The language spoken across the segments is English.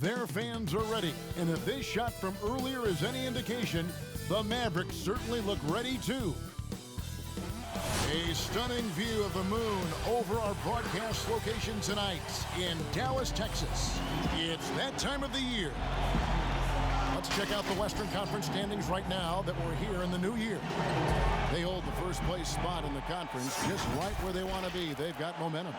Their fans are ready, and if this shot from earlier is any indication, the Mavericks certainly look ready too. A stunning view of the moon over our broadcast location tonight in Dallas, Texas. It's that time of the year. Let's check out the Western Conference standings right now that we're here in the new year. They hold the first place spot in the conference just right where they want to be. They've got momentum.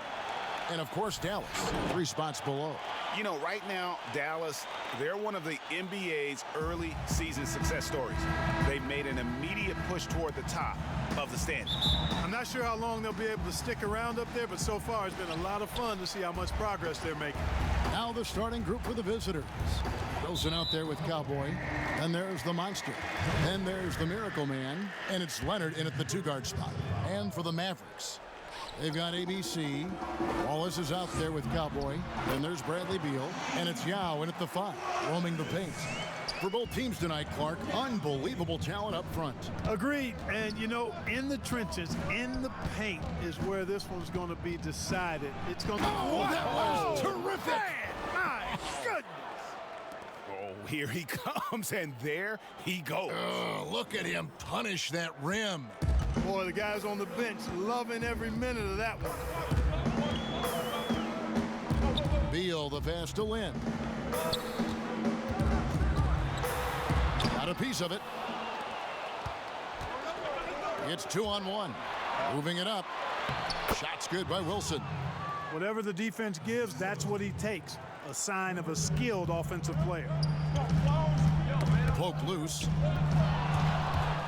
And, of course, Dallas, 3 spots below. You know, right now, Dallas, they're one of the NBA's early season success stories. They've made an immediate push toward the top of the standings. I'm not sure how long they'll be able to stick around up there, but so far it's been a lot of fun to see how much progress they're making. Now the starting group for the visitors. Wilson out there with Cowboy. Then there's the Monster. Then there's the Miracle Man. And it's Leonard in at the 2-guard spot. And for the Mavericks, they've got ABC. Wallace is out there with Cowboy. Then there's Bradley Beal. And it's Yao in at the 5, roaming the paint. For both teams tonight, Clark, unbelievable talent up front. Agreed. And, you know, in the trenches, in the paint is where this one's going to be decided. It's going to be... Oh, that was terrific! Man, my goodness! Oh, here he comes, and there he goes. Look at him punish that rim. Boy, the guys on the bench loving every minute of that one. Beal, the pass to Lynn. Got a piece of it. It's 2-on-1. Moving it up. Shot's good by Wilson. Whatever the defense gives, that's what he takes. A sign of a skilled offensive player. Poke loose.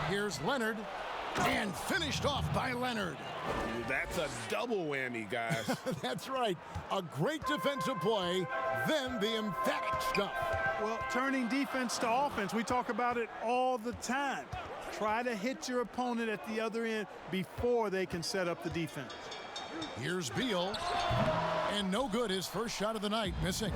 Here's Leonard. And finished off by Leonard. That's a double whammy, guys. That's right. A great defensive play, then the emphatic stuff. Well, turning defense to offense, we talk about it all the time. Try to hit your opponent at the other end before they can set up the defense. Here's Beal. And no good, his first shot of the night, missing.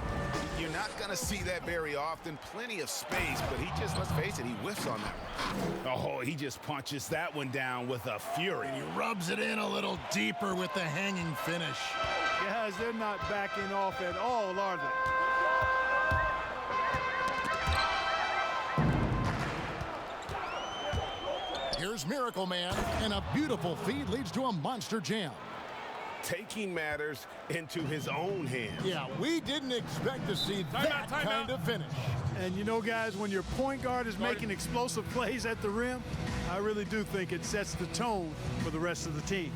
You're not going to see that very often. Plenty of space, but he just, let's face it, he whiffs on that one. Oh, he just punches that one down with a fury. And he rubs it in a little deeper with the hanging finish. Guys, they're not backing off at all, are they? Here's Miracle Man, and a beautiful feed leads to a monster jam. Taking matters into his own hands. Yeah, we didn't expect to see that kind of finish. And you know, guys, when your point guard is making explosive plays at the rim, I really do think it sets the tone for the rest of the team.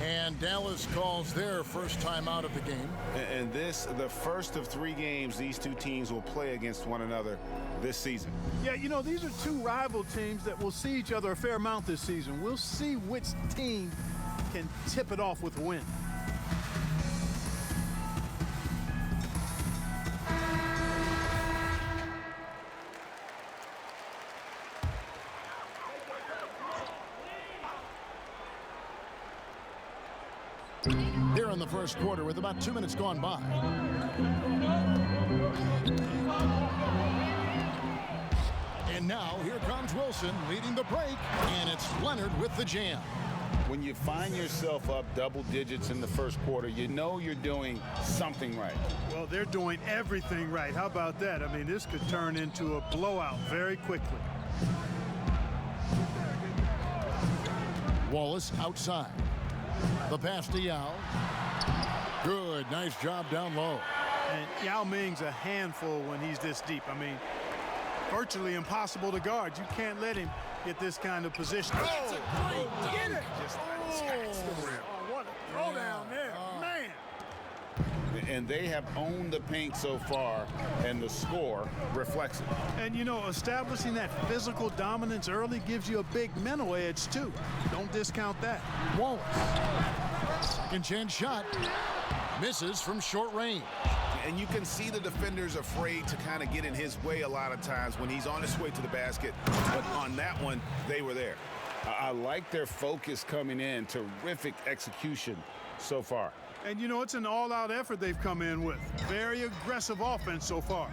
And Dallas calls their first time out of the game. And this, the first of 3 games these two teams will play against one another this season. Yeah, you know, these are 2 rival teams that will see each other a fair amount this season. We'll see which team can tip it off with a win. Here in the first quarter with about 2 minutes gone by. And now here comes Wilson leading the break, and it's Leonard with the jam. When you find yourself up double digits in the first quarter, you know you're doing something right. Well, they're doing everything right. How about that? I mean, this could turn into a blowout very quickly. Wallace outside. The pass to Yao. Good, nice job down low. And Yao Ming's a handful when he's this deep. I mean, virtually impossible to guard. You can't let him get this kind of position. That's a great Get it! Just attacks the rim. Oh, what a throwdown there, man. And they have owned the paint so far, and the score reflects it. And, you know, establishing that physical dominance early gives you a big mental edge, too. Don't discount that. Wallace. Second chance shot. Misses from short range. And you can see the defenders afraid to kind of get in his way a lot of times when he's on his way to the basket. But on that one, they were there. I like their focus coming in. Terrific execution so far. And, you know, it's an all-out effort they've come in with. Very aggressive offense so far.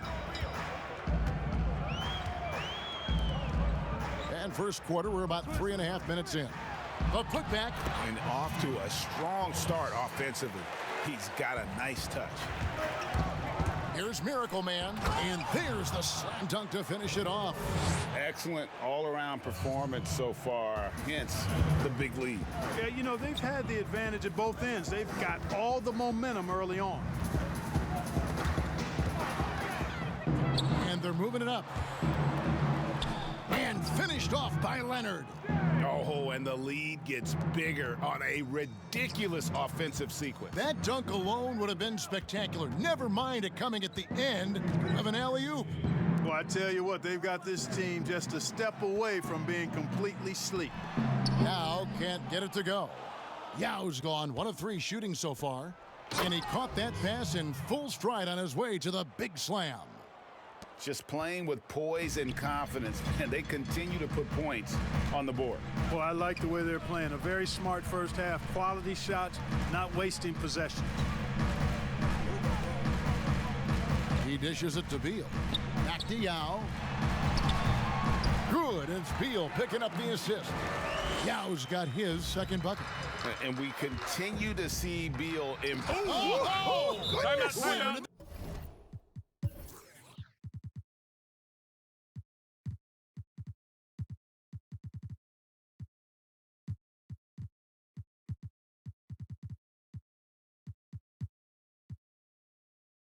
And first quarter, we're about 3.5 minutes in. The putback. And off to a strong start offensively. He's got a nice touch. Here's Miracle Man, and there's the slam dunk to finish it off. Excellent all-around performance so far, hence the big lead. Yeah, you know, they've had the advantage at both ends. They've got all the momentum early on. And they're moving it up. And finished off by Leonard. Oh, and the lead gets bigger on a ridiculous offensive sequence. That dunk alone would have been spectacular. Never mind it coming at the end of an alley-oop. Well, I tell you what, they've got this team just a step away from being completely asleep. Yao can't get it to go. Yao's gone 1 of 3 shooting so far. And he caught that pass in full stride on his way to the big slam. Just playing with poise and confidence, and they continue to put points on the board. Well, I like the way they're playing. A very smart first half. Quality shots, not wasting possession. He dishes it to Beal. Back to Yao. Good, and it's Beal picking up the assist. Yao's got his second bucket. And we continue to see Beal improve.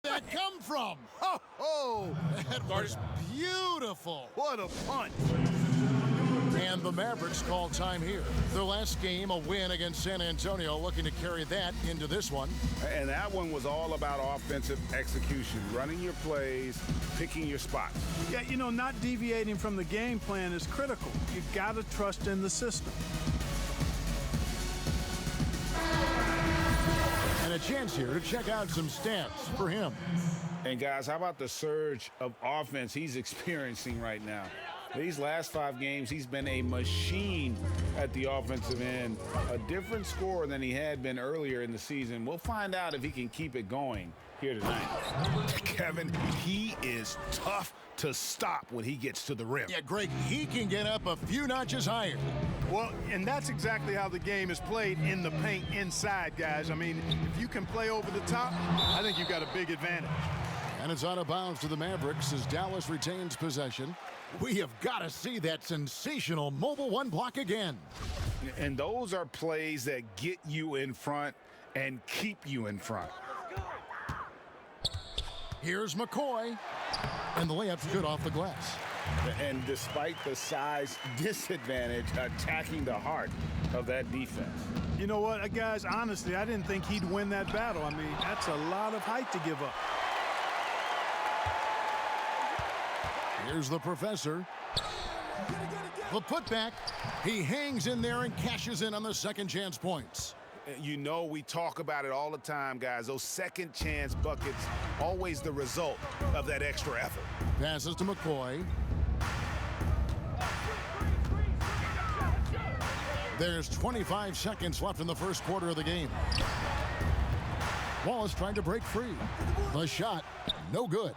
That come from? Oh, that was beautiful. What a punch. And the Mavericks call time here. Their last game, a win against San Antonio, looking to carry that into this one. And that one was all about offensive execution, running your plays, picking your spots. Yeah, you know, not deviating from the game plan is critical. You got to trust in the system. And a chance here to check out some stats for him. And guys, how about the surge of offense he's experiencing right now? These last 5 games, he's been a machine at the offensive end. A different scorer than he had been earlier in the season. We'll find out if he can keep it going here tonight. Kevin, he is tough to stop when he gets to the rim. Yeah, Greg, he can get up a few notches higher. Well, and that's exactly how the game is played in the paint inside, guys. I mean, if you can play over the top, I think you've got a big advantage. And it's out of bounds to the Mavericks as Dallas retains possession. We have got to see that sensational mobile one block again. And those are plays that get you in front and keep you in front. Here's McCoy. And the layup's good off the glass. And despite the size disadvantage, attacking the heart of that defense. You know what, guys, honestly, I didn't think he'd win that battle. I mean, that's a lot of height to give up. Here's the professor. The putback. He hangs in there and cashes in on the second chance points. You know, we talk about it all the time, guys. Those second chance buckets, always the result of that extra effort. Passes to McCoy. There's 25 seconds left in the first quarter of the game. Wallace trying to break free. The shot, no good.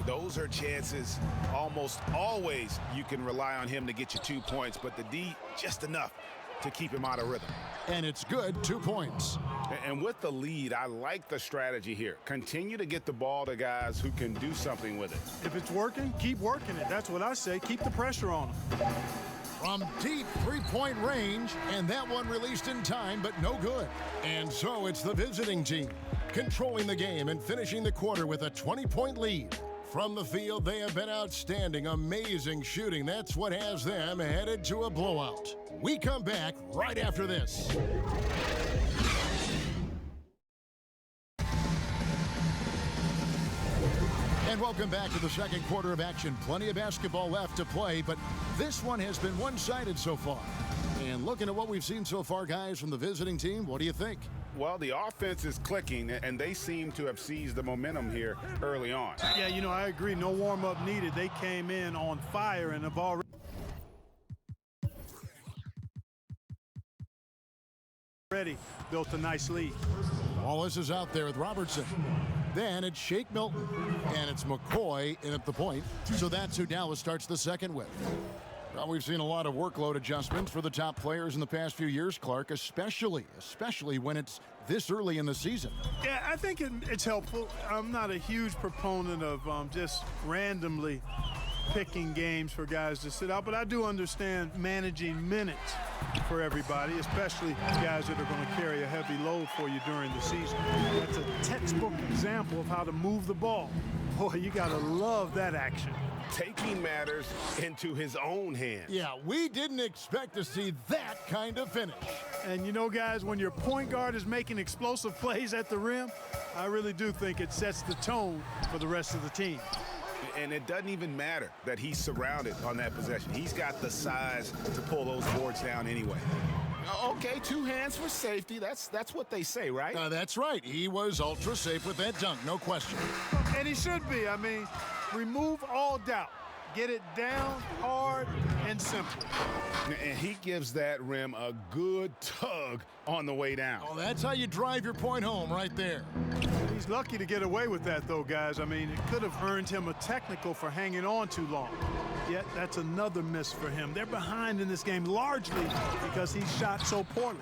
Those are chances almost always you can rely on him to get you 2 points, but the D, just enough to keep him out of rhythm. And it's good, 2 points. And with the lead, I like the strategy here. Continue to get the ball to guys who can do something with it. If it's working, keep working it. That's what I say. Keep the pressure on them. From deep three-point range, and that one released in time, but no good. And so it's the visiting team, controlling the game and finishing the quarter with a 20-point lead. From the field, they have been outstanding, amazing shooting. That's what has them headed to a blowout. We come back right after this. And welcome back to the second quarter of action. Plenty of basketball left to play, but this one has been one-sided so far. And looking at what we've seen so far, guys, from the visiting team, what do you think? Well, the offense is clicking, and they seem to have seized the momentum here early on. Yeah, you know, I agree. No warm-up needed. They came in on fire and have already built a nice lead. Wallace is out there with Robertson. Then it's Shake Milton, and it's McCoy in at the point. So that's who Dallas starts the second with. Well, we've seen a lot of workload adjustments for the top players in the past few years, Clark, especially when it's this early in the season. Yeah, I think it's helpful. I'm not a huge proponent of just randomly picking games for guys to sit out, but I do understand managing minutes for everybody, especially guys that are going to carry a heavy load for you during the season. That's a textbook example of how to move the ball. Boy, you got to love that action. Taking matters into his own hands. Yeah, we didn't expect to see that kind of finish. And you know, guys, when your point guard is making explosive plays at the rim, I really do think it sets the tone for the rest of the team. And it doesn't even matter that he's surrounded on that possession. He's got the size to pull those boards down anyway. Okay, 2 hands for safety. That's what they say, right? That's right. He was ultra safe with that dunk, no question. And he should be. I mean, remove all doubt. Get it down hard and simple. And he gives that rim a good tug on the way down. Oh, that's how you drive your point home right there. He's lucky to get away with that, though, guys. I mean, it could have earned him a technical for hanging on too long. Yet that's another miss for him. They're behind in this game largely because he shot so poorly.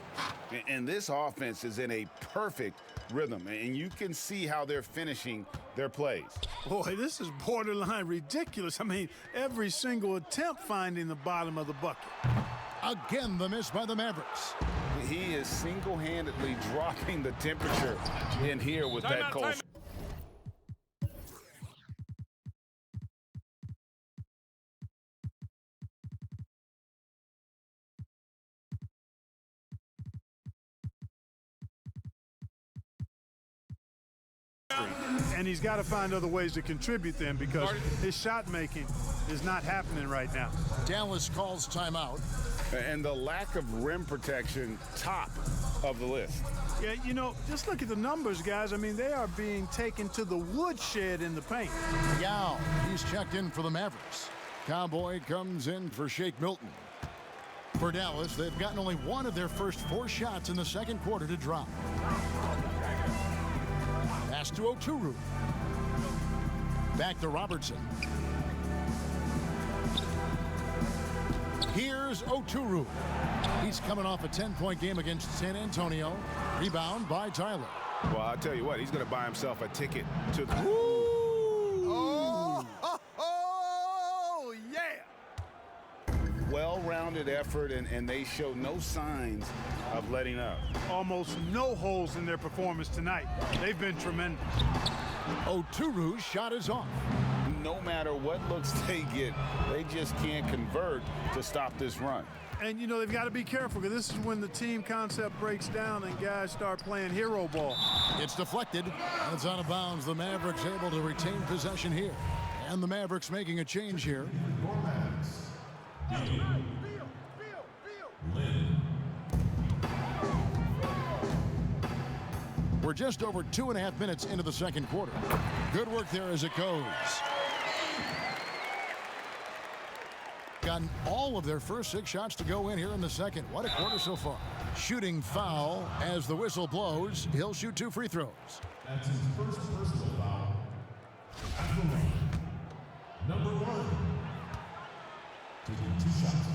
And this offense is in a perfect rhythm, and you can see how they're finishing their plays. Boy, this is borderline ridiculous. I mean, every single attempt finding the bottom of the bucket. Again, the miss by the Mavericks. He is single-handedly dropping the temperature in here with that cold. And he's got to find other ways to contribute then because his shot making is not happening right now. Dallas calls timeout. And the lack of rim protection, top of the list. Yeah, you know, just look at the numbers, guys. I mean, they are being taken to the woodshed in the paint. Yao, he's checked in for the Mavericks. Cowboy comes in for Shake Milton. For Dallas, they've gotten only one of their first 4 shots in the second quarter to drop. Pass to Oturu. Back to Robertson. Here's Oturu. He's coming off a 10-point game against San Antonio. Rebound by Tyler. Well, I'll tell you what, he's going to buy himself a ticket to the... Oh, yeah! Well-rounded effort, and they show no signs of letting up. Almost no holes in their performance tonight. They've been tremendous. Oturu's shot is off. No matter what looks they get, they just can't convert to stop this run. And, you know, they've got to be careful because this is when the team concept breaks down and guys start playing hero ball. It's deflected, and it's out of bounds. The Mavericks able to retain possession here. And the Mavericks making a change here. We're just over 2.5 minutes into the second quarter. Good work there as it goes. Gotten all of their first 6 shots to go in here in the second. What a quarter so far. Shooting foul as the whistle blows. He'll shoot 2 free throws. That's his first personal foul. At the line, number 1. Taking 2 shots.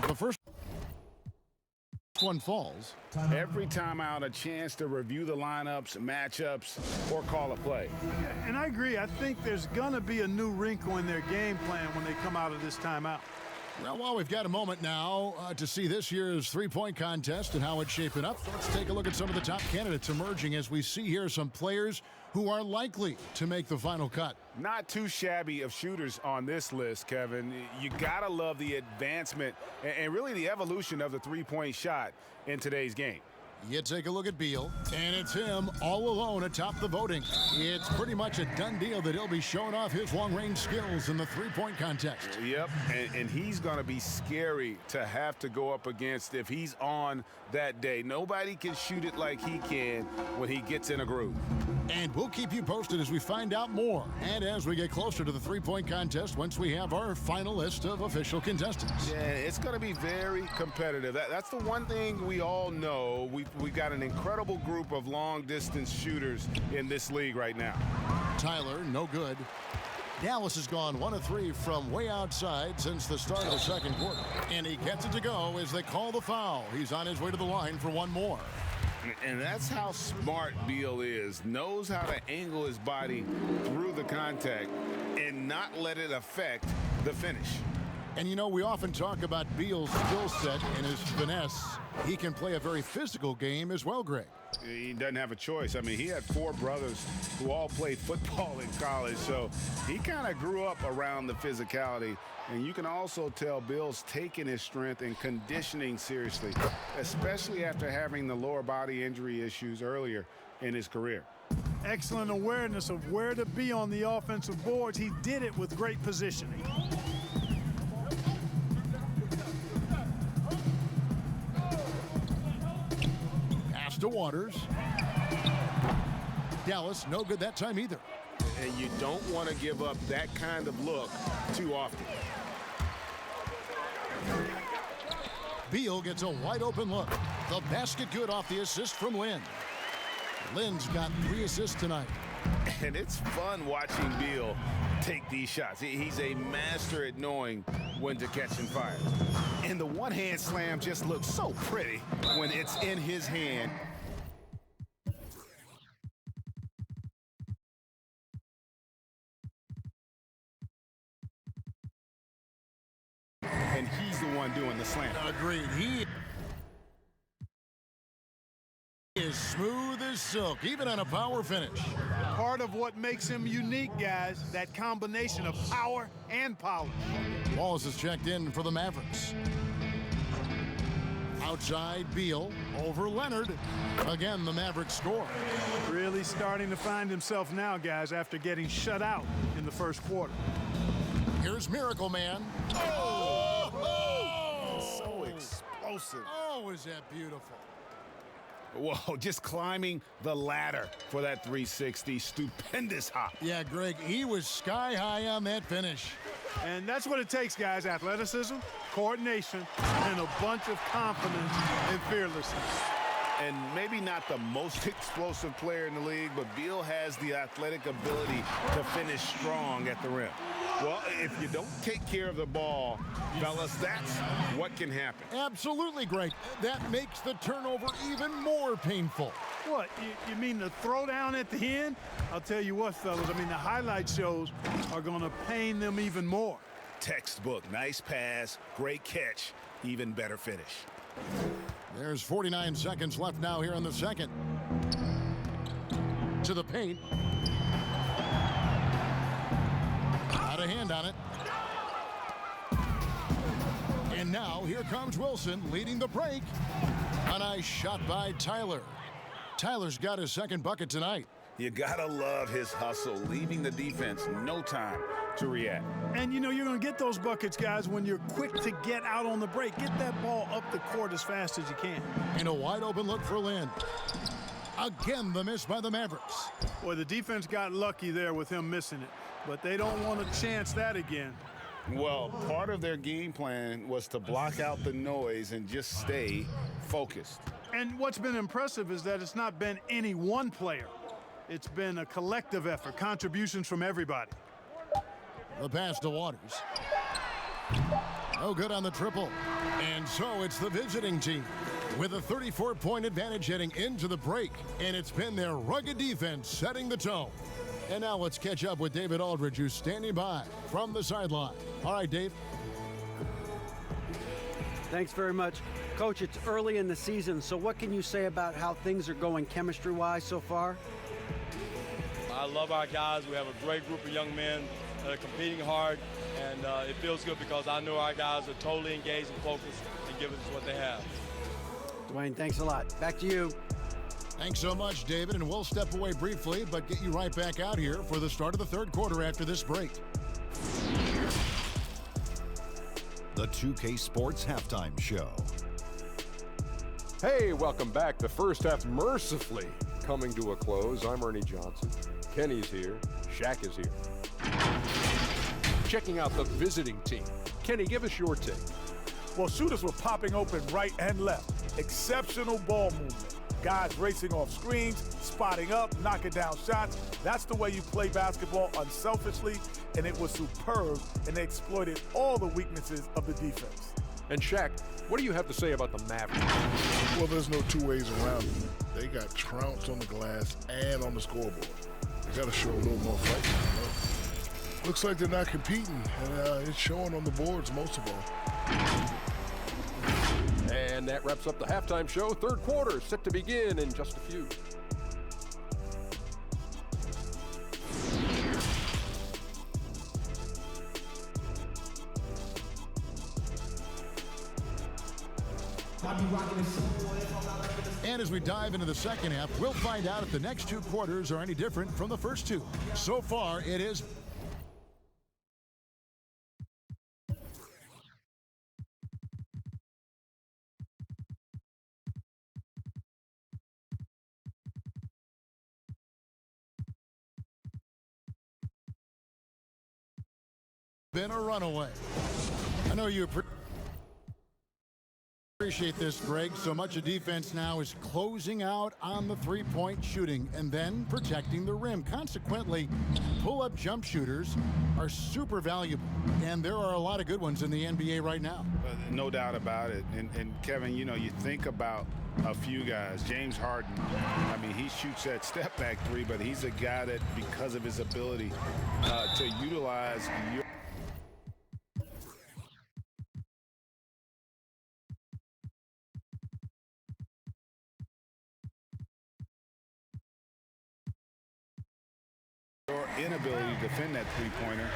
The first one falls. Every time out, a chance to review the lineups, matchups, or call a play. And I agree. I think there's going to be a new wrinkle in their game plan when they come out of this timeout. Well, we've got a moment now to see this year's three-point contest and how it's shaping up. Let's take a look at some of the top candidates emerging as we see here some players who are likely to make the final cut. Not too shabby of shooters on this list, Kevin. You gotta love the advancement and really the evolution of the three-point shot in today's game. You take a look at Beal, and it's him all alone atop the voting. It's pretty much a done deal that he'll be showing off his long-range skills in the three-point contest. Yep, and he's going to be scary to have to go up against if he's on that day. Nobody can shoot it like he can when he gets in a groove. And we'll keep you posted as we find out more and as we get closer to the three-point contest once we have our final list of official contestants. Yeah, it's going to be very competitive. That's the one thing we all know. We've got an incredible group of long-distance shooters in this league right now. Tyler, no good. Dallas has gone 1 of 3 from way outside since the start of the second quarter. And he gets it to go as they call the foul. He's on his way to the line for one more. And that's how smart Beal is. Knows how to angle his body through the contact and not let it affect the finish. And, you know, we often talk about Beal's skill set and his finesse. He can play a very physical game as well, Greg. He doesn't have a choice. I mean, he had 4 brothers who all played football in college, so he kind of grew up around the physicality. And you can also tell Bill's taking his strength and conditioning seriously, especially after having the lower body injury issues earlier in his career. Excellent awareness of where to be on the offensive boards. He did it with great positioning. Pass to Waters. Dallas, no good that time either. And you don't want to give up that kind of look too often. Beal gets a wide open look. The basket good off the assist from Lynn. Lynn's got 3 assists tonight. And it's fun watching Beal take these shots. He's a master at knowing when to catch and fire. And the one-hand slam just looks so pretty when it's in his hand. And he's the one doing the slam. Agreed. He is smooth as silk, even on a power finish. Part of what makes him unique, guys, that combination of power and polish. Wallace is checked in for the Mavericks. Outside Beal, over Leonard. Again, the Mavericks score. Really starting to find himself now, guys, after getting shut out in the first quarter. Here's Miracle Man. Oh! So explosive. Oh, is that beautiful. Whoa, just climbing the ladder for that 360. Stupendous hop. Yeah, Greg, he was sky high on that finish. And that's what it takes, guys. Athleticism, coordination, and a bunch of confidence and fearlessness. And maybe not the most explosive player in the league, but Beal has the athletic ability to finish strong at the rim. Well, if you don't take care of the ball, fellas, that's what can happen. Absolutely, Greg. That makes the turnover even more painful. What, you mean the throwdown at the end? I'll tell you what, fellas, I mean, the highlight shows are going to pain them even more. Textbook, nice pass, great catch, even better finish. There's 49 seconds left now here in the second. To the paint. Got a hand on it. And now here comes Wilson leading the break. A nice shot by Tyler. Tyler's got his second bucket tonight. You gotta love his hustle, leaving the defense no time to react. And you know you're going to get those buckets, guys, when you're quick to get out on the break. Get that ball up the court as fast as you can. And a wide open look for Lynn. Again, the miss by the Mavericks. Boy, the defense got lucky there with him missing it, but they don't want to chance that again. Well, part of their game plan was to block out the noise and just stay focused. And what's been impressive is that it's not been any one player. It's been a collective effort, contributions from everybody. The pass to Waters. No good on the triple. And so it's the visiting team with a 34-point advantage heading into the break. And it's been their rugged defense setting the tone. And now let's catch up with David Aldridge, who's standing by from the sideline. All right, Dave. Thanks very much. Coach, it's early in the season, so what can you say about how things are going chemistry-wise so far? I love our guys. We have a great group of young men that are competing hard, and it feels good because I know our guys are totally engaged and focused and giving us what they have. Dwayne, thanks a lot. Back to you. Thanks so much, David, and we'll step away briefly, but get you right back out here for the start of the third quarter after this break. The 2K Sports Halftime Show. Hey, welcome back. The first half mercifully coming to a close. I'm Ernie Johnson. Kenny's here. Shaq is here. Checking out the visiting team. Kenny, give us your take. Well, shooters were popping open right and left. Exceptional ball movement. Guys racing off screens, spotting up, knocking down shots. That's the way you play basketball unselfishly, and it was superb, and they exploited all the weaknesses of the defense. And Shaq, what do you have to say about the Mavericks? Well, there's no two ways around it. They got trounced on the glass and on the scoreboard. They got to show a little more fight. Looks like they're not competing, and it's showing on the boards most of all. And that wraps up the halftime show. Third quarter set to begin in just a few. And as we dive into the second half, we'll find out if the next two quarters are any different from the first two. So far, it is. Been a runaway. I know you appreciate this, Greg. So much of defense now is closing out on the three-point shooting and then protecting the rim. Consequently, pull-up jump shooters are super valuable, and there are a lot of good ones in the NBA right now. No doubt about it. And Kevin, you know, you think about a few guys. James Harden, I mean, he shoots that step-back three, but he's a guy that, because of his ability to utilize your inability to defend that three-pointer.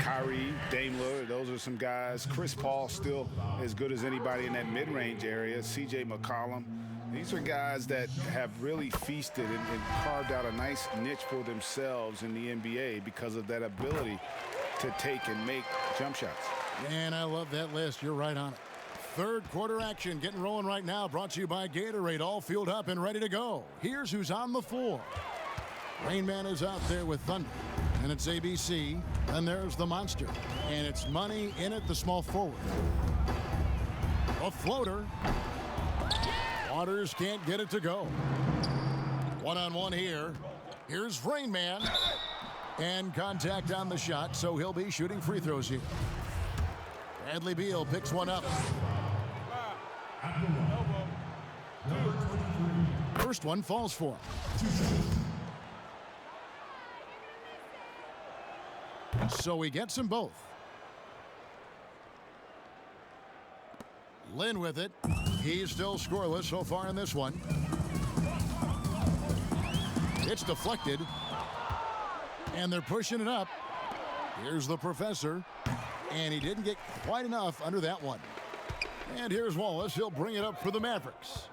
Kyrie, Dame Lillard, those are some guys. Chris Paul still as good as anybody in that mid-range area. C.J. McCollum. These are guys that have really feasted and carved out a nice niche for themselves in the NBA because of that ability to take and make jump shots. And I love that list. You're right on it. Third quarter action getting rolling right now. Brought to you by Gatorade. All fueled up and ready to go. Here's who's on the floor. Rain Man is out there with Thunder, and it's ABC, and there's the Monster, and it's Money in it, the small forward. A floater. Waters can't get it to go. One-on-one here. Here's Rain Man, and contact on the shot, so he'll be shooting free throws here. Bradley Beal picks one up. First one falls for him. So he gets them both. Lynn with it. He's still scoreless so far in this one. It's deflected. And they're pushing it up. Here's the professor. And he didn't get quite enough under that one. And here's Wallace. He'll bring it up for the Mavericks.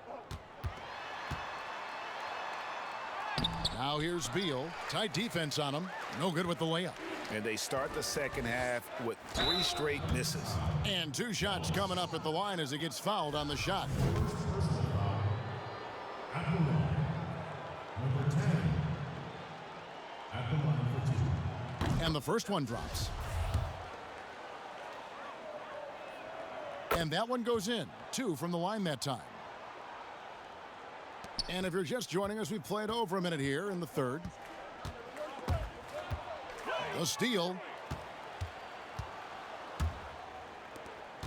Now here's Beal. Tight defense on him. No good with the layup. And they start the second half with 3 straight misses. And 2 shots coming up at the line as he gets fouled on the shot. At the line, number 10. At the line for 2. And the first one drops. And that one goes in. 2 from the line that time. And if you're just joining us, we played over a minute here in the third. A steal.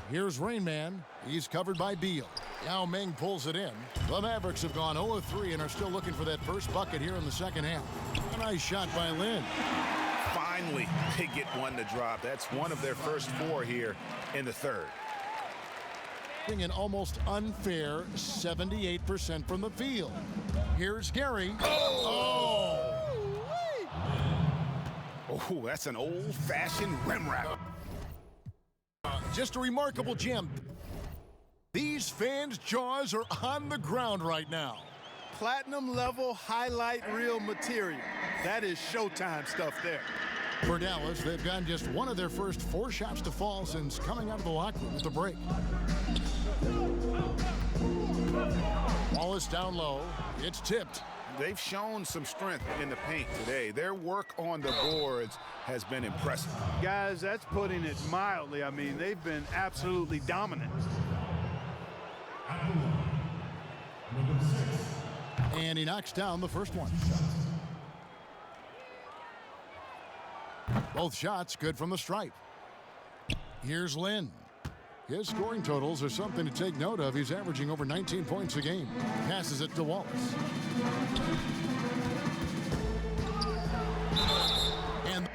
Here's Rain Man. He's covered by Beal. Yao Ming pulls it in. The Mavericks have gone 0-3 and are still looking for that first bucket here in the second half. A nice shot by Lynn. Finally, they get one to drop. That's one of their first 4 here in the third. An almost unfair 78% from the field. Here's Gary. Oh! Oh, that's an old-fashioned rim wrap. Just a remarkable gem. These fans' jaws are on the ground right now. Platinum level highlight reel material. That is Showtime stuff there. For Dallas, they've gotten just one of their first 4 shots to fall since coming out of the locker room at the break. Wallace down low. It's tipped. They've shown some strength in the paint today. Their work on the boards has been impressive. Guys, that's putting it mildly. I mean, they've been absolutely dominant. At the line, number 6. And he knocks down the first one. Both shots good from the stripe. Here's Lynn. His scoring totals are something to take note of. He's averaging over 19 points a game. Passes it to Wallace. And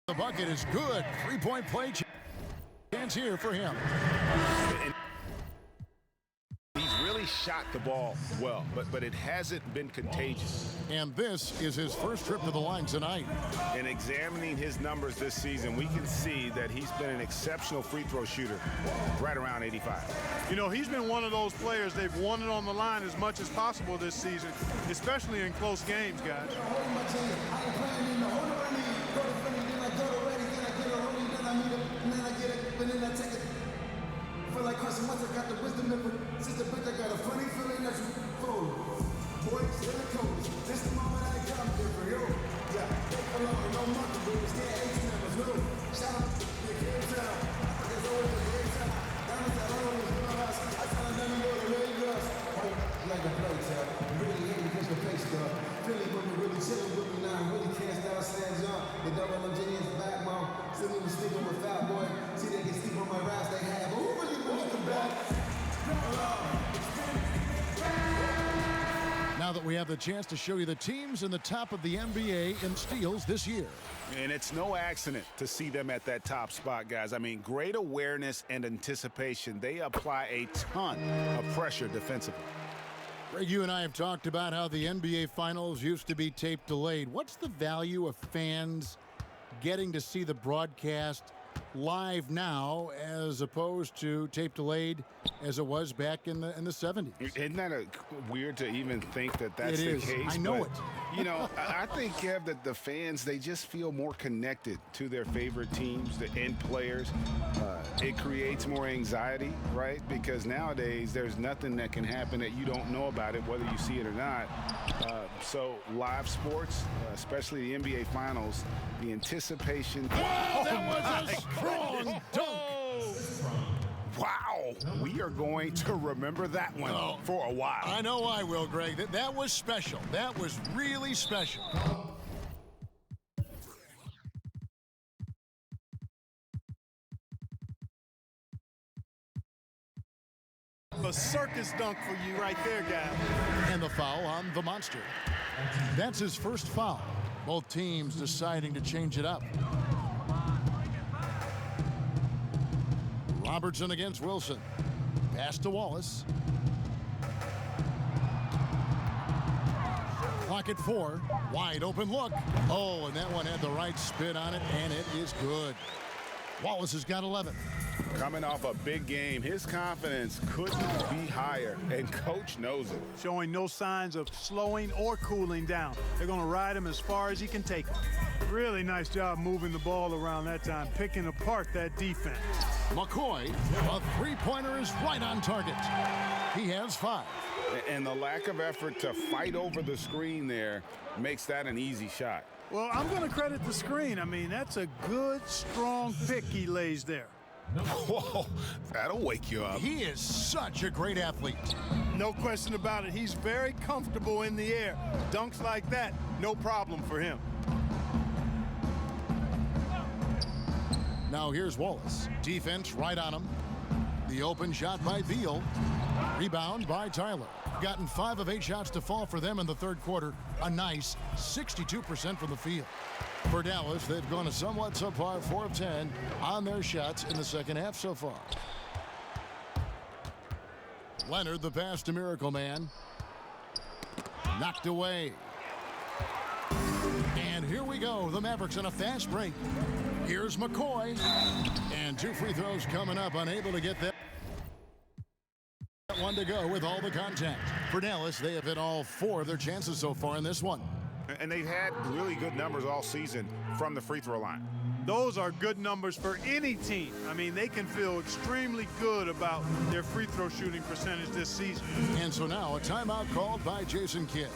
the bucket is good. Three-point play chance here for him. He's really shot the ball well, but it hasn't been contagious. And this is his first trip to the line tonight. In examining his numbers this season, we can see that he's been an exceptional free throw shooter, right around 85. You know, he's been one of those players they've wanted on the line as much as possible this season, especially in close games, guys. Like Carson Wentz, I got the wisdom of a sister bitch. I got a funny feeling that you fold. Boys, in the codes. This the moment I come different, yo. Yeah, take along, no monkey, but we stay 18 numbers, no. Shout out to the game town. There's always a game town. Diamonds that always in my house. I tell them to go to Ray Girls. Like a play tell. Really hate because the pay stuff. Philly, but we really chillin' with me now. Really can't style San John. The double M Genius back, mom. Still even sleeping with Fat Boy. See, they can sleep on my raps they have. Who really Now that we have the chance to show you the teams in the top of the NBA in steals this year. And it's no accident to see them at that top spot, guys. I mean, great awareness and anticipation. They apply a ton of pressure defensively. Greg, you and I have talked about how the NBA Finals used to be tape delayed. What's the value of fans getting to see the broadcast live now as opposed to tape delayed as it was back in the 70s? Isn't that weird to even think that that's the case? I know it. You know, I think, Kev, that the fans, they just feel more connected to their favorite teams, the end players. It creates more anxiety, right? Because nowadays there's nothing that can happen that you don't know about it, whether you see it or not. So live sports, especially the NBA Finals, the anticipation. Wow, that was a strong dunk. Wow, we are going to remember that one for a while. I know I will, Greg. That was special. That was really special. A circus dunk for you right there, guys. And the foul on the monster. That's his first foul. Both teams deciding to change it up. Robertson against Wilson. Pass to Wallace. Clock at 4. Wide open look. Oh, and that one had the right spin on it, and it is good. Wallace has got 11. Coming off a big game, his confidence couldn't be higher, and coach knows it. Showing no signs of slowing or cooling down. They're going to ride him as far as he can take him. Really nice job moving the ball around that time, picking apart that defense. McCoy, a three-pointer is right on target. He has 5. And the lack of effort to fight over the screen there makes that an easy shot. Well, I'm going to credit the screen. I mean, that's a good, strong pick he lays there. Whoa, that'll wake you up. He is such a great athlete. No question about it. He's very comfortable in the air. Dunks like that, no problem for him. Now here's Wallace. Defense right on him. The open shot by Beal. Rebound by Tyler. Gotten 5 of 8 shots to fall for them in the third quarter. A nice 62% from the field. For Dallas, they've gone a somewhat subpar 4 of 10 on their shots in the second half so far. Leonard, the pass to Miracle Man. Knocked away. And here we go. The Mavericks on a fast break. Here's McCoy. And 2 free throws coming up. Unable to get that one to go with all the contact. For Dallas, they have hit all 4 of their chances so far in this one. And they've had really good numbers all season from the free throw line. Those are good numbers for any team. I mean, they can feel extremely good about their free throw shooting percentage this season. And so now a timeout called by Jason Kidd.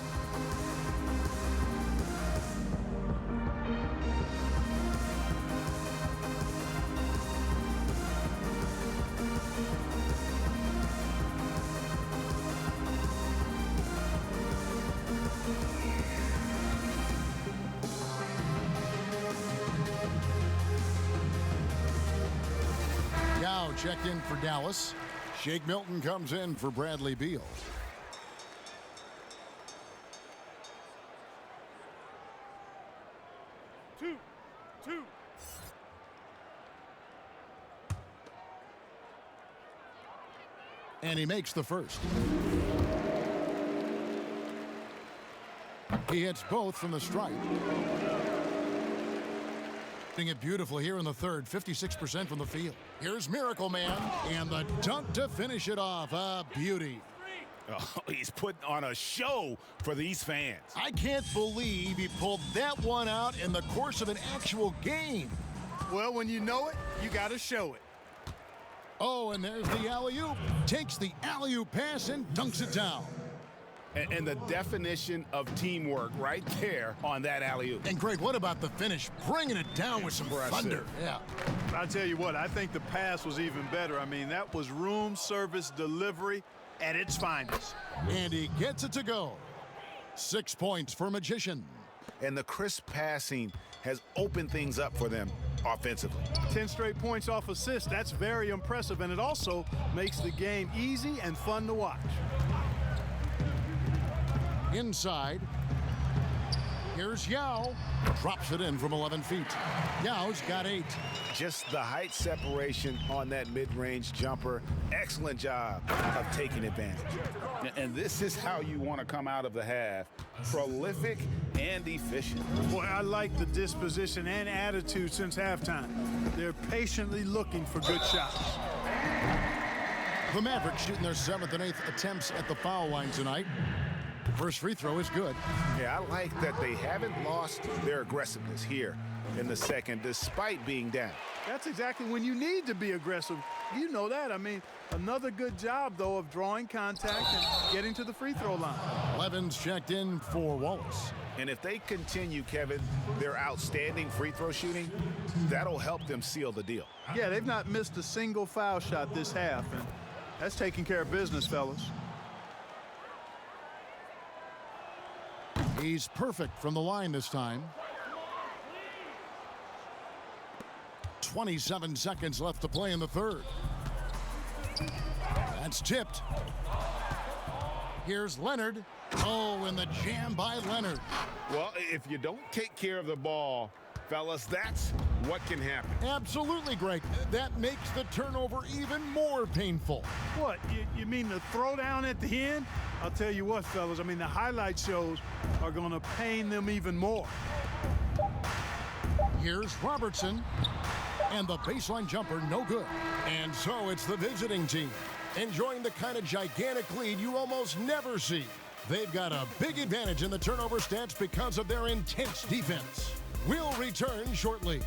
Checked in for Dallas. Shake Milton comes in for Bradley Beal. Two. And he makes the first. He hits both from the stripe. Doing it beautifully here in the third, 56% from the field. Here's Miracle Man, and the dunk to finish it off. A beauty. Oh, he's putting on a show for these fans. I can't believe he pulled that one out in the course of an actual game. Well, when you know it, you got to show it. Oh, and there's the alley-oop. Takes the alley-oop pass and dunks it down. And the definition of teamwork right there on that alley-oop. And Greg, what about the finish? Bringing it down with some thunder. Yeah. I'll tell you what, I think the pass was even better. I mean, that was room service delivery at its finest. And he gets it to go. 6 points for Magician. And the crisp passing has opened things up for them offensively. 10 straight points off assists. That's very impressive, and it also makes the game easy and fun to watch. Inside. Here's Yao. Drops it in from 11 feet. Yao's got 8. Just the height separation on that mid-range jumper. Excellent job of taking advantage. And this is how you want to come out of the half. Prolific and efficient. Boy, I like the disposition and attitude since halftime. They're patiently looking for good shots. The Mavericks shooting their 7th and 8th attempts at the foul line tonight. First free throw is good. Yeah, I like that they haven't lost their aggressiveness here in the second, despite being down. That's exactly when you need to be aggressive. You know that. I mean, another good job, though, of drawing contact and getting to the free throw line. Levin's checked in for Wallace. And if they continue, Kevin, their outstanding free throw shooting, that'll help them seal the deal. Yeah, they've not missed a single foul shot this half, and that's taking care of business, fellas. He's perfect from the line this time. 27 seconds left to play in the third. That's tipped. Here's Leonard. Oh, and the jam by Leonard. Well, if you don't take care of the ball, fellas, that's what can happen. Absolutely, Greg. That makes the turnover even more painful. What, you mean the throwdown at the end? I'll tell you what, fellas, I mean, the highlight shows are going to pain them even more. Here's Robertson. And the baseline jumper, no good. And so it's the visiting team, enjoying the kind of gigantic lead you almost never see. They've got a big advantage in the turnover stats because of their intense defense. We'll return shortly.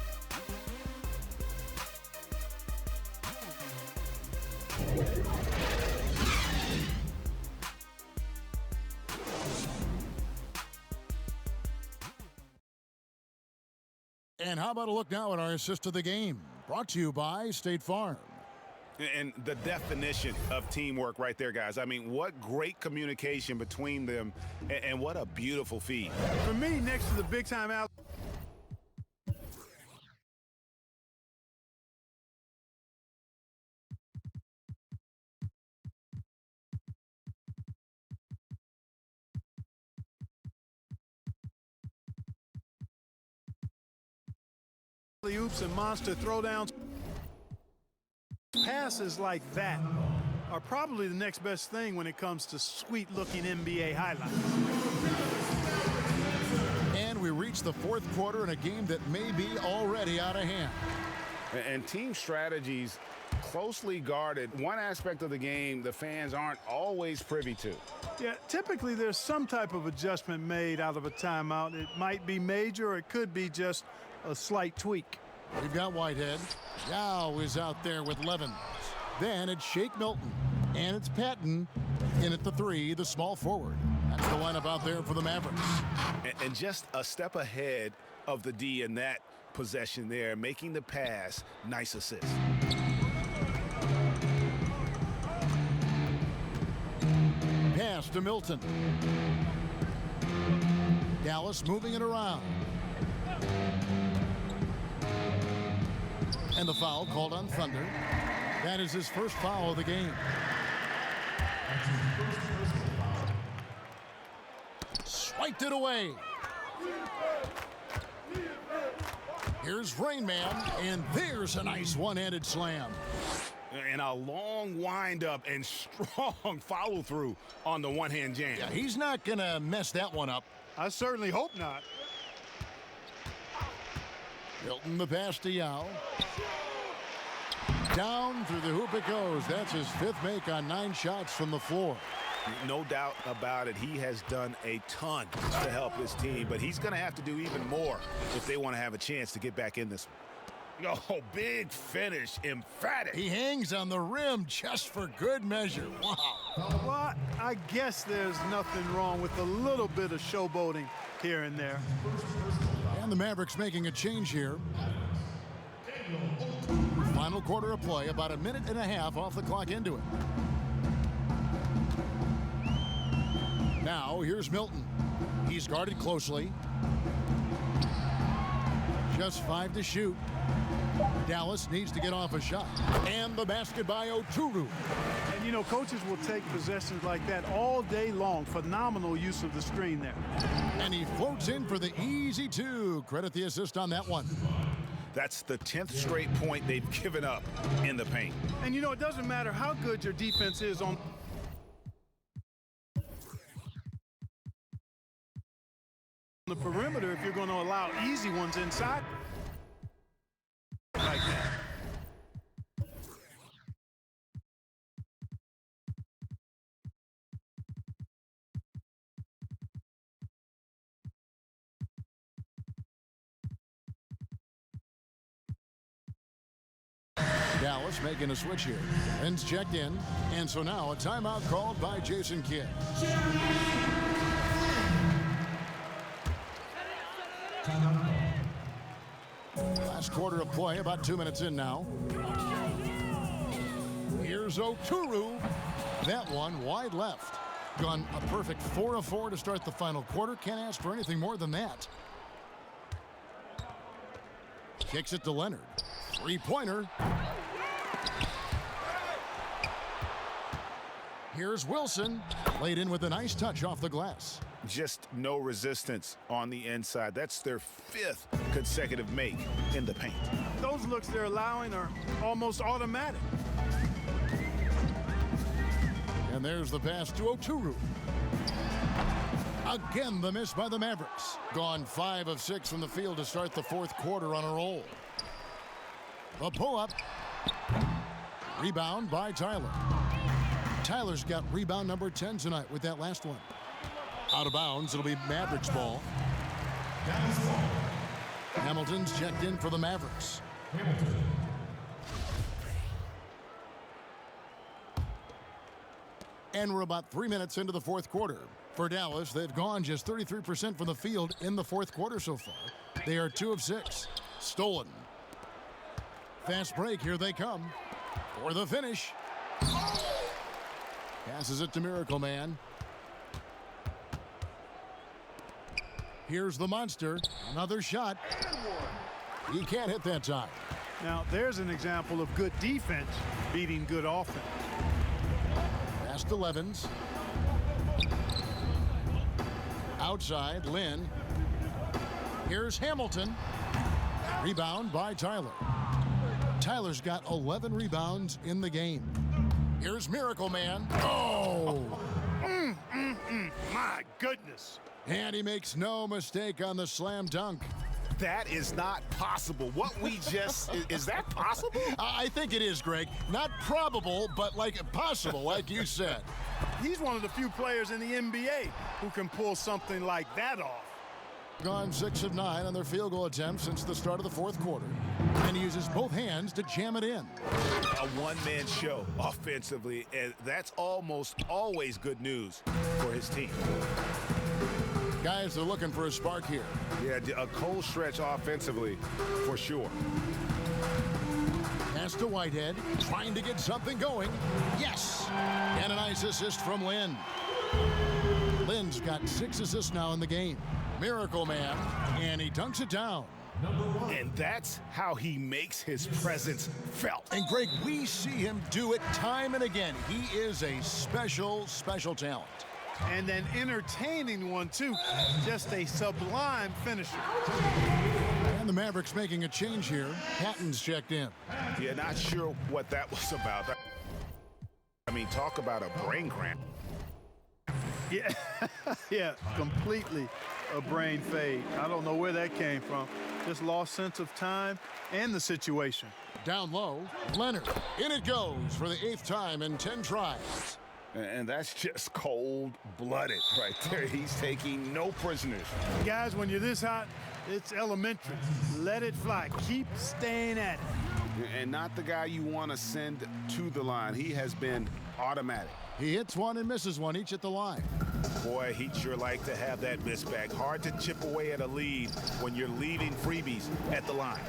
And how about a look now at our assist to the game? Brought to you by State Farm. And the definition of teamwork right there, guys. I mean, what great communication between them, and what a beautiful feed. For me, next to the big-time out. Oops and monster throwdowns. Passes like that are probably the next best thing when it comes to sweet-looking NBA highlights. And we reach the fourth quarter in a game that may be already out of hand. And team strategies closely guarded. One aspect of the game the fans aren't always privy to. Yeah, typically there's some type of adjustment made out of a timeout. It might be major or it could be just a slight tweak. We've got Whitehead. Yao is out there with Levens. Then it's Shake Milton. And it's Patton in at the 3, the small forward. That's the lineup out there for the Mavericks. And just a step ahead of the D in that possession there, making the pass. Nice assist. Pass to Milton. Dallas moving it around. And the foul called on Thunder. That is his first foul of the game. Swiped it away. Here's Rain Man, and there's a nice one-handed slam. And a long windup and strong follow-through on the one-hand jam. Yeah, he's not going to mess that one up. I certainly hope not. Milton the pass to Yao. Down through the hoop it goes. That's his 5th make on 9 shots from the floor. No doubt about it. He has done a ton to help his team, but he's going to have to do even more if they want to have a chance to get back in this one. Oh, big finish. Emphatic. He hangs on the rim just for good measure. Wow. Well, I guess there's nothing wrong with a little bit of showboating here and there. And the Mavericks making a change here. Final quarter of play, about a minute and a half off the clock into it. Now, here's Milton. He's guarded closely. Just 5 to shoot. Dallas needs to get off a shot. And the basket by Oturu. And, you know, coaches will take possessions like that all day long. Phenomenal use of the screen there. And he floats in for the easy 2. Credit the assist on that one. That's the 10th straight point they've given up in the paint. And, you know, it doesn't matter how good your defense is on the perimeter if you're going to allow easy ones inside like that. Dallas making a switch here. Ben's checked in. And so now a timeout called by Jason Kidd. Last quarter of play, about 2 minutes in now. Here's Oturu. That one wide left. Gone a perfect 4 of 4 to start the final quarter. Can't ask for anything more than that. Kicks it to Leonard. 3-pointer. Here's Wilson. Laid in with a nice touch off the glass. Just no resistance on the inside. That's their 5th consecutive make in the paint. Those looks they're allowing are almost automatic. And there's the pass to Oturu. Again, the miss by the Mavericks. Gone 5 of 6 from the field to start the 4th quarter on a roll. The pull-up. Rebound by Tyler. Tyler's got rebound number 10 tonight with that last one. Out of bounds, it'll be Mavericks ball. Hamilton's checked in for the Mavericks. And we're about 3 minutes into the 4th quarter. For Dallas, they've gone just 33% from the field in the 4th quarter so far. They are 2 of 6. Stolen. Fast break, here they come. For the finish. Passes it to Miracle Man. Here's the monster. Another shot. He can't hit that time. Now, there's an example of good defense beating good offense. Pass to Levens. Outside, Lynn. Here's Hamilton. Rebound by Tyler. Tyler's got 11 rebounds in the game. Here's Miracle Man. Oh! My goodness. And he makes no mistake on the slam dunk. That is not possible. What we just, is that possible? I think it is, Greg. Not probable, but like possible, like you said. He's one of the few players in the NBA who can pull something like that off. Gone 6 of 9 on their field goal attempts since the start of the fourth quarter. And he uses both hands to jam it in. A one-man show offensively, and that's almost always good news for his team. Guys are looking for a spark here. Yeah, a cold stretch offensively for sure. Pass to Whitehead, trying to get something going. Yes! And a nice assist from Lynn. Lynn's got 6 assists now in the game. Miracle Man, and he dunks it down. And that's how he makes his presence felt. And Greg, we see him do it time and again. He is a special, special talent. And an entertaining one, too. Just a sublime finisher. And the Mavericks making a change here. Patton's checked in. Yeah, not sure what that was about. I mean, talk about a brain cramp. Yeah, yeah, completely a brain fade. I don't know where that came from. Just lost sense of time and the situation. Down low, Leonard. In it goes for the 8th time in 10 tries. And that's just cold-blooded right there. He's taking no prisoners. Guys, when you're this hot, it's elementary. Let it fly. Keep staying at it. And not the guy you want to send to the line. He has been automatic. He hits one and misses one each at the line. Boy, he'd sure like to have that miss back. Hard to chip away at a lead when you're leaving freebies at the line.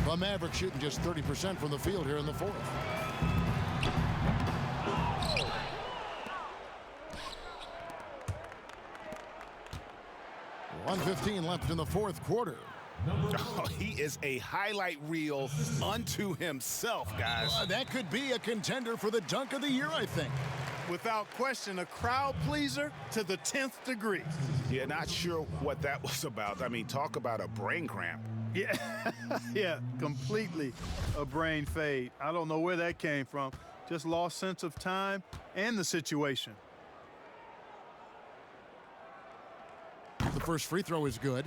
The Mavericks shooting just 30% from the field here in the fourth. 1:15 left in the fourth quarter. Oh, he is a highlight reel unto himself, guys. That could be a contender for the dunk of the year, I think. Without question, a crowd pleaser to the 10th degree. Yeah, not sure what that was about. I mean, talk about a brain cramp. Yeah, yeah, completely a brain fade. I don't know where that came from. Just lost sense of time and the situation. The first free throw is good.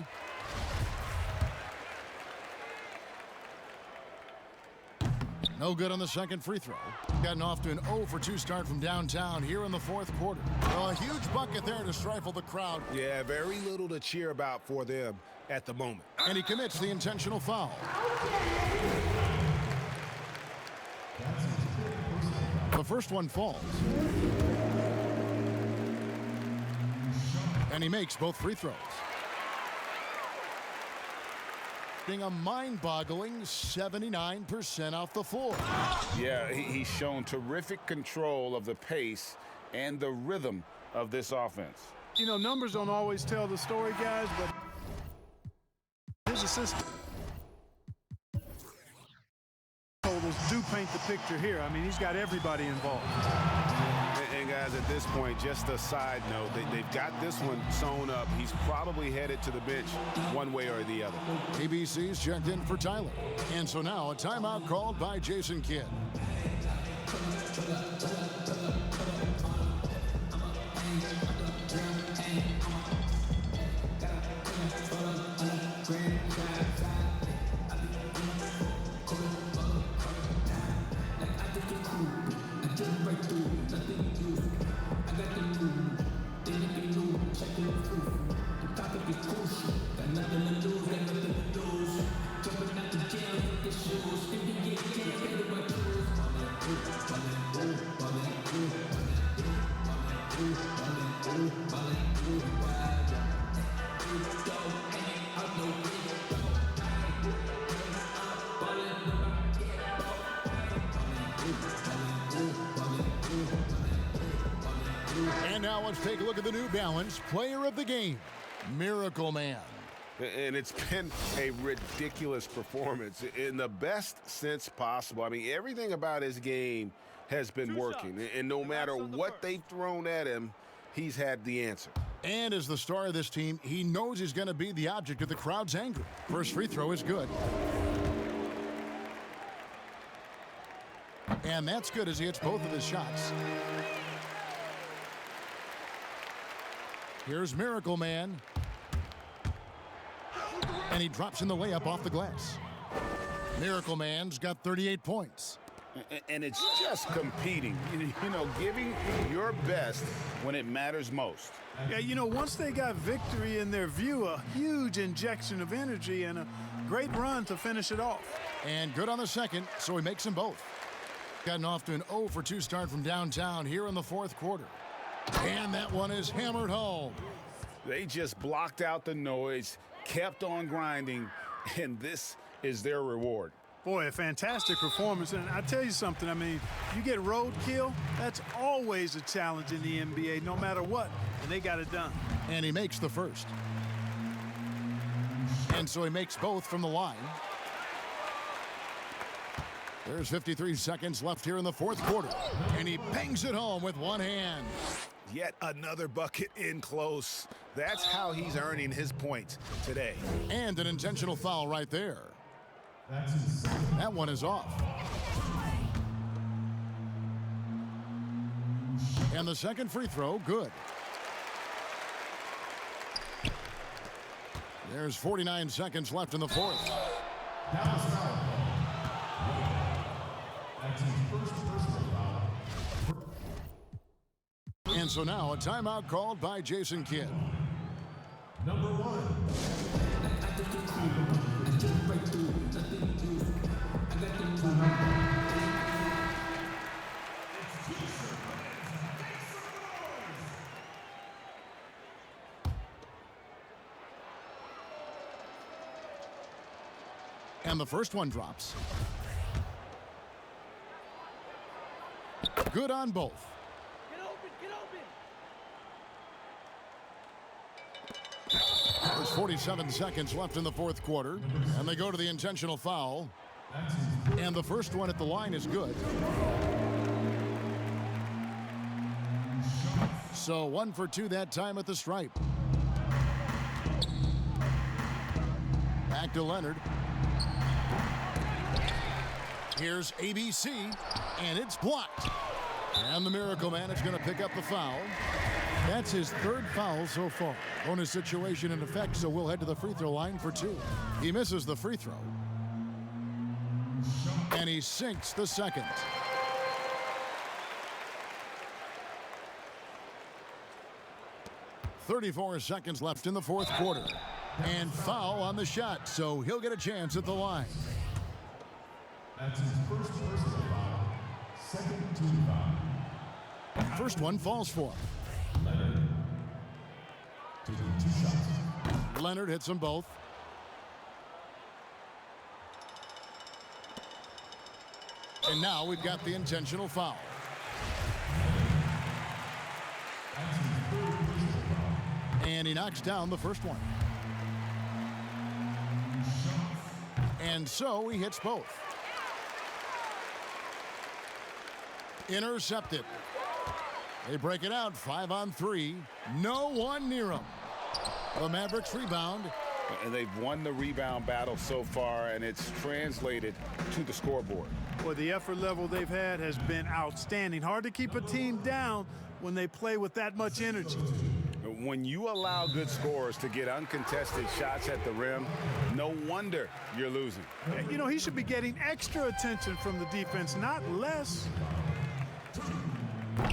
No good on the second free throw. Gotten off to an 0 for 2 start from downtown here in the fourth quarter. A huge bucket there to stifle the crowd. Yeah, very little to cheer about for them at the moment. And he commits the intentional foul. The first one falls. And he makes both free throws. A mind-boggling 79% off the floor. Yeah, he's shown terrific control of the pace and the rhythm of this offense. You know, numbers don't always tell the story, guys, but his assist totals do paint the picture here. I mean, he's got everybody involved. And guys, at this point, just a side note, they've got this one sewn up. He's probably headed to the bench one way or the other. ABC's checked in for Tyler. And so now a timeout called by Jason Kidd. And now let's take a look at the New Balance Player of the Game, Miracle Man. And it's been a ridiculous performance in the best sense possible. I mean, everything about his game has been working. And no matter what they've thrown at him, he's had the answer. And as the star of this team, he knows he's going to be the object of the crowd's anger. First free throw is good. And that's good as he hits both of his shots. Here's Miracle Man. And he drops in the layup off the glass. Miracle Man's got 38 points. And it's just competing, you know, giving your best when it matters most. Yeah, you know, once they got victory in their view, a huge injection of energy and a great run to finish it off. And good on the second, so he makes them both. Gotten off to an 0 for 2 start from downtown here in the fourth quarter. And that one is hammered home. They just blocked out the noise, kept on grinding, and this is their reward. Boy, a fantastic performance. And I tell you something, I mean, you get roadkill, that's always a challenge in the NBA, no matter what, and they got it done. And he makes the first. And so he makes both from the line. There's 53 seconds left here in the fourth quarter. And he bangs it home with one hand. Yet another bucket in close. That's how he's earning his points today. And an intentional foul right there. That one is off. And the second free throw, good. There's 49 seconds left in the fourth. And so now a timeout called by Jason Kidd. Number 1. And the first one drops. Good on both. Get open, get open. There's 47 seconds left in the fourth quarter. And they go to the intentional foul. And the first one at the line is good. So 1 for 2 that time at the stripe. Back to Leonard. Here's ABC, and it's blocked. And the Miracle Man is going to pick up the foul. That's his third foul so far. Bonus situation in effect, so we'll head to the free throw line for 2. He misses the free throw. And he sinks the second. .34 seconds left in the fourth quarter. And foul on the shot, so he'll get a chance at the line. That's his first personal foul. Second team foul. First one falls for him. Leonard taking 2 shots. Leonard hits them both. And now we've got the intentional foul. And he knocks down the first one. And so he hits both. Intercepted. They break it out 5 on 3. No one near him. The Mavericks rebound. And they've won the rebound battle so far, and it's translated to the scoreboard. Well, the effort level they've had has been outstanding. Hard to keep a team down when they play with that much energy. When you allow good scorers to get uncontested shots at the rim, no wonder you're losing. You know, he should be getting extra attention from the defense, not less.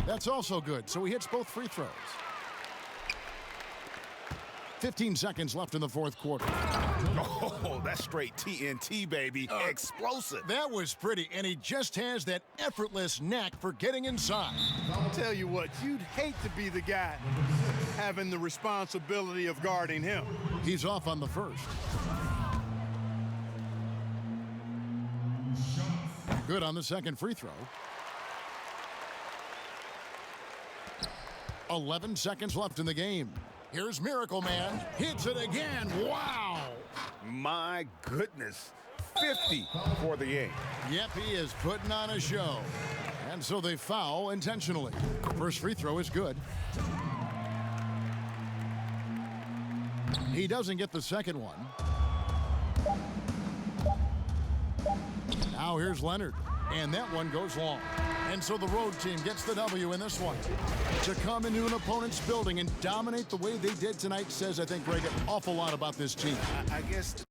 That's also good, so he hits both free throws. 15 seconds left in the fourth quarter. Oh, that's straight TNT, baby. Explosive. That was pretty, and he just has that effortless knack for getting inside. I'll tell you what, you'd hate to be the guy having the responsibility of guarding him. He's off on the first. Good on the second free throw. 11 seconds left in the game. Here's Miracle Man. Hits it again. Wow. My goodness. 50 for the game. Yep, he is putting on a show. And so they foul intentionally. First free throw is good. He doesn't get the second one. Now here's Leonard. And that one goes long. And so the road team gets the W in this one. To come into an opponent's building and dominate the way they did tonight says, I think, Greg, an awful lot about this team. I guess